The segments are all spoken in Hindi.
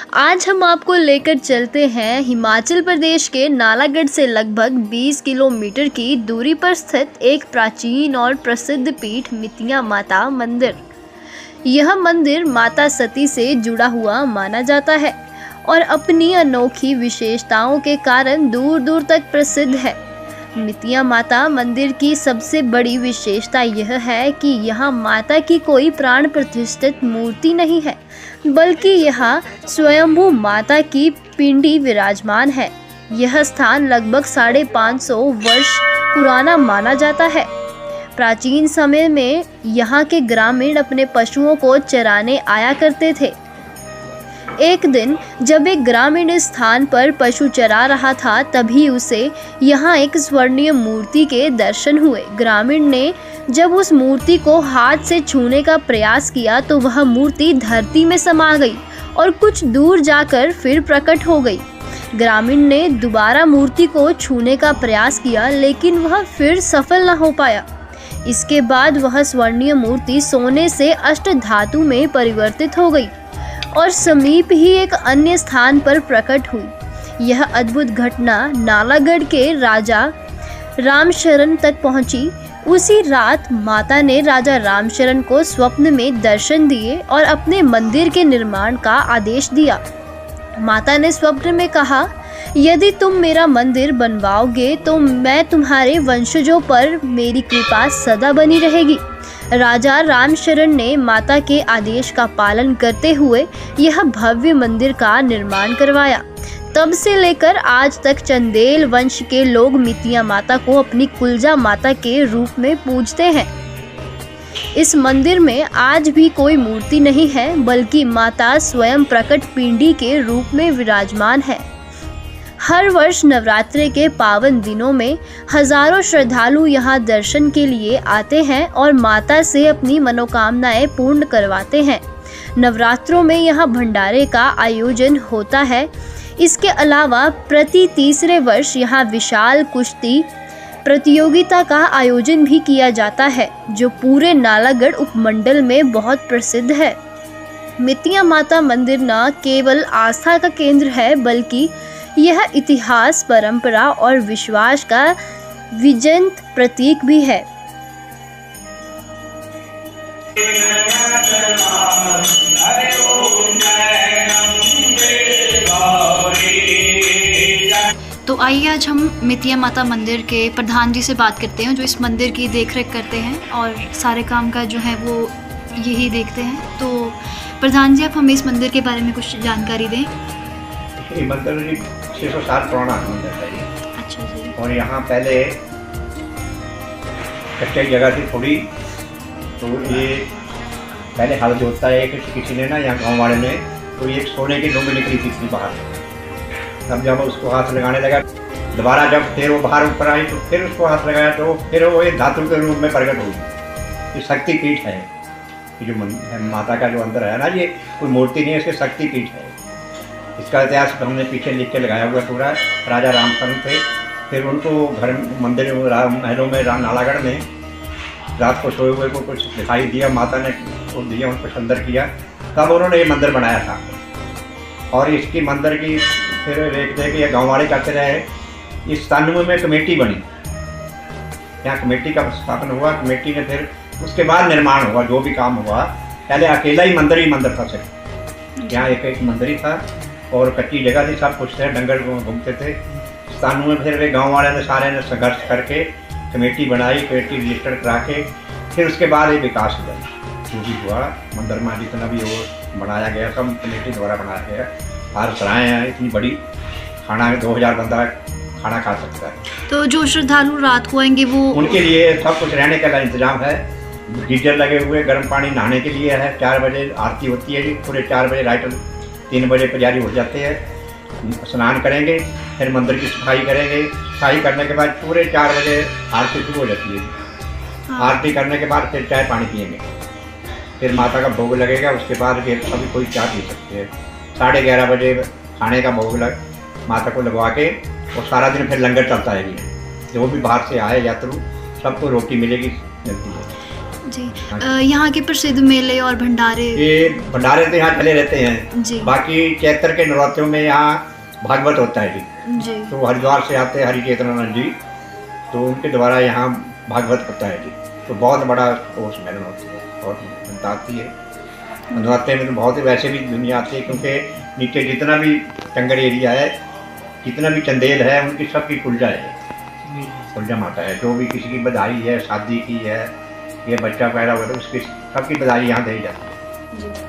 आज हम आपको लेकर चलते हैं हिमाचल प्रदेश के नालागढ़ से लगभग 20 किलोमीटर की दूरी पर स्थित एक प्राचीन और प्रसिद्ध पीठ मितिया माता मंदिर। यह मंदिर माता सती से जुड़ा हुआ माना जाता है और अपनी अनोखी विशेषताओं के कारण दूर दूर तक प्रसिद्ध है। मितिया माता मंदिर की सबसे बड़ी विशेषता यह है कि यहाँ माता की कोई प्राण प्रतिष्ठित मूर्ति नहीं है, बल्कि यहाँ स्वयंभू माता की पिंडी विराजमान है। यह स्थान लगभग 550 वर्ष पुराना माना जाता है। प्राचीन समय में यहाँ के ग्रामीण अपने पशुओं को चराने आया करते थे। एक दिन जब एक ग्रामीण इस स्थान पर पशु चरा रहा था, तभी उसे यहाँ एक स्वर्णीय मूर्ति के दर्शन हुए। ग्रामीण ने जब उस मूर्ति को हाथ से छूने का प्रयास किया तो वह मूर्ति धरती में समा गई और कुछ दूर जाकर फिर प्रकट हो गई। ग्रामीण ने दोबारा मूर्ति को छूने का प्रयास किया, लेकिन वह फिर सफल न हो पाया। इसके बाद वह स्वर्णीय मूर्ति सोने से अष्ट धातु में परिवर्तित हो गई और समीप ही एक अन्य स्थान पर प्रकट हुई। यह अद्भुत घटना नालागढ़ के राजा रामशरण तक पहुंची। उसी रात माता ने राजा रामशरण को स्वप्न में दर्शन दिए और अपने मंदिर के निर्माण का आदेश दिया। माता ने स्वप्न में कहा, यदि तुम मेरा मंदिर बनवाओगे तो मैं तुम्हारे वंशजों पर मेरी कृपा सदा बनी रहेगी। राजा रामशरण ने माता के आदेश का पालन करते हुए यह भव्य मंदिर का निर्माण करवाया। तब से लेकर आज तक चंदेल वंश के लोग मितिया माता को अपनी कुलजा माता के रूप में पूजते हैं। इस मंदिर में आज भी कोई मूर्ति नहीं है, बल्कि माता स्वयं प्रकट पिंडी के रूप में विराजमान है। हर वर्ष नवरात्रि के पावन दिनों में हजारों श्रद्धालु यहाँ दर्शन के लिए आते हैं और माता से अपनी मनोकामनाएं पूर्ण करवाते हैं। नवरात्रों में यहाँ भंडारे का आयोजन होता है। इसके अलावा प्रति तीसरे वर्ष यहाँ विशाल कुश्ती प्रतियोगिता का आयोजन भी किया जाता है, जो पूरे नालागढ़ उपमंडल में बहुत प्रसिद्ध है। मितिया माता मंदिर न केवल आस्था का केंद्र है, बल्कि यह इतिहास, परंपरा और विश्वास का विजंत प्रतीक भी है। तो आइए आज हम मितिया माता मंदिर के प्रधान जी से बात करते हैं, जो इस मंदिर की देखरेख करते हैं और सारे काम का जो है वो यही देखते हैं। तो प्रधान जी, आप हमें इस मंदिर के बारे में कुछ जानकारी दें। ये मंदिर 600 साल पुराना मंदिर है ये। अच्छा जी। और यहाँ पहले कच्ची जगह थी थोड़ी, तो ये पहले हल जोतता है किसी ने ना, यहाँ गांव वाले ने, तो ये सोने की डोंगी निकली थी बाहर। तब जब उसको हाथ लगाने लगा, दोबारा जब फिर वो बाहर ऊपर आई तो फिर उसको हाथ लगाया, तो फिर वो एक धातु के रूप में प्रकट हुई। ये शक्ति पीठ है, ये जो माता का जो अंदर है ना, ये कोई मूर्ति नहीं है, इसकी शक्ति पीठ है। इसका इतिहास हमने पीछे लिख के लगाया हुआ पूरा। राजा रामशरण थे, फिर उनको घर मंदिर महलों में नालागढ़ में रात को सोए हुए को कुछ दिखाई दिया, माता ने वो दिया, उनको अंदर किया, तब उन्होंने ये मंदिर बनाया था। और इसकी मंदिर की फिर देख देख ये गाँव वाले करते रहे। इस 97 में कमेटी बनी, यहाँ कमेटी का स्थापन हुआ। कमेटी ने फिर उसके बाद निर्माण हुआ, जो भी काम हुआ। पहले अकेला ही मंदिर था सिर्फ, यहाँ एक मंदिर ही था और कच्ची जगह थी, सब कुछ थे, डंगर घूमते थे। 97 में फिर वे गाँव वाले ने सारे ने संघर्ष करके कमेटी बनाई, कमेटी रजिस्टर करा के फिर उसके बाद ये विकास हुआ, जो भी हुआ मंदिर में जितना भी वो बनाया गया सब कमेटी द्वारा बनाया गया। बाहर सराय हैं इतनी बड़ी, खाना 2000 बंदा खाना खा सकता है। तो जो श्रद्धालु रात को आएंगे वो उनके लिए सब कुछ रहने का इंतजाम है। गीजर लगे हुए, गर्म पानी नहाने के लिए है। 4 बजे आरती होती है जी, पूरे 4 बजे लाइट, 3 बजे पुजारी हो जाते हैं, स्नान करेंगे, फिर मंदिर की सफाई करेंगे। सफाई करने के बाद पूरे 4 बजे आरती शुरू हो जाती है। आरती करने के बाद फिर चाय पानी पिएंगे, फिर माता का भोग लगेगा। उसके बाद फिर अभी कोई चाय पी सकते हैं। 11:30 बजे खाने का भोग माता को लगवा के, और सारा दिन फिर लंगर चलता है। जो भी बाहर से आए यात्रु सबको रोटी मिलेगी, मिलती है। जी। यहाँ के प्रसिद्ध मेले और भंडारे? ये भंडारे तो यहाँ चले रहते हैं जी बाकी चैत्र के नवरात्रों में यहाँ भागवत होता है जी। जी तो हरिद्वार से आते हैं हरिचेतनानंद जी, तो उनके द्वारा यहाँ भागवत होता है जी। तो बहुत बड़ा वो सम्मेलन होती है, बहुत जनता आती है। नवरात्रे में तो बहुत ही वैसे भी दुनिया आती है, क्योंकि नीचे जितना भी टंगर एरिया है, जितना भी चंदेल है, उनकी सबकी कुलजा है, कुलजा माता है। जो भी किसी की बधाई है, शादी की है, ये बच्चा पैदा हुआ है, उसकी सबकी बधाई यहाँ दी जाती है।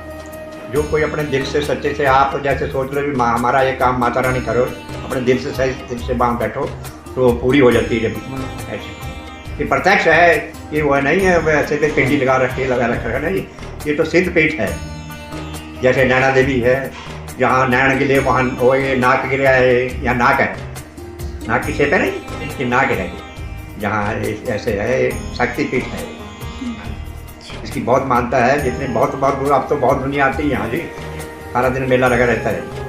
जो कोई अपने दिल से सच्चे से, आप जैसे सोच लो भी हमारा ये काम माता रानी करो, अपने दिल से सही दिल से बांध बैठो तो पूरी हो जाती है। जब ऐसे ये प्रत्यक्ष है, ये वो नहीं है वैसे तो पेंटी लगा रखा है, नहीं, ये तो सिद्ध पीठ है। जैसे नैना देवी है, जहाँ नैन गिरे वहाँ वो ये नाक गिरा है, या नाक है, नाक की शेप है नहीं, ये नाक है, जहाँ ऐसे है, शक्तिपीठ है। इसकी बहुत मानता है, जितने बहुत दूर अब तो बहुत दुनिया आती है यहाँ जी, सारा दिन मेला लगा रहता है।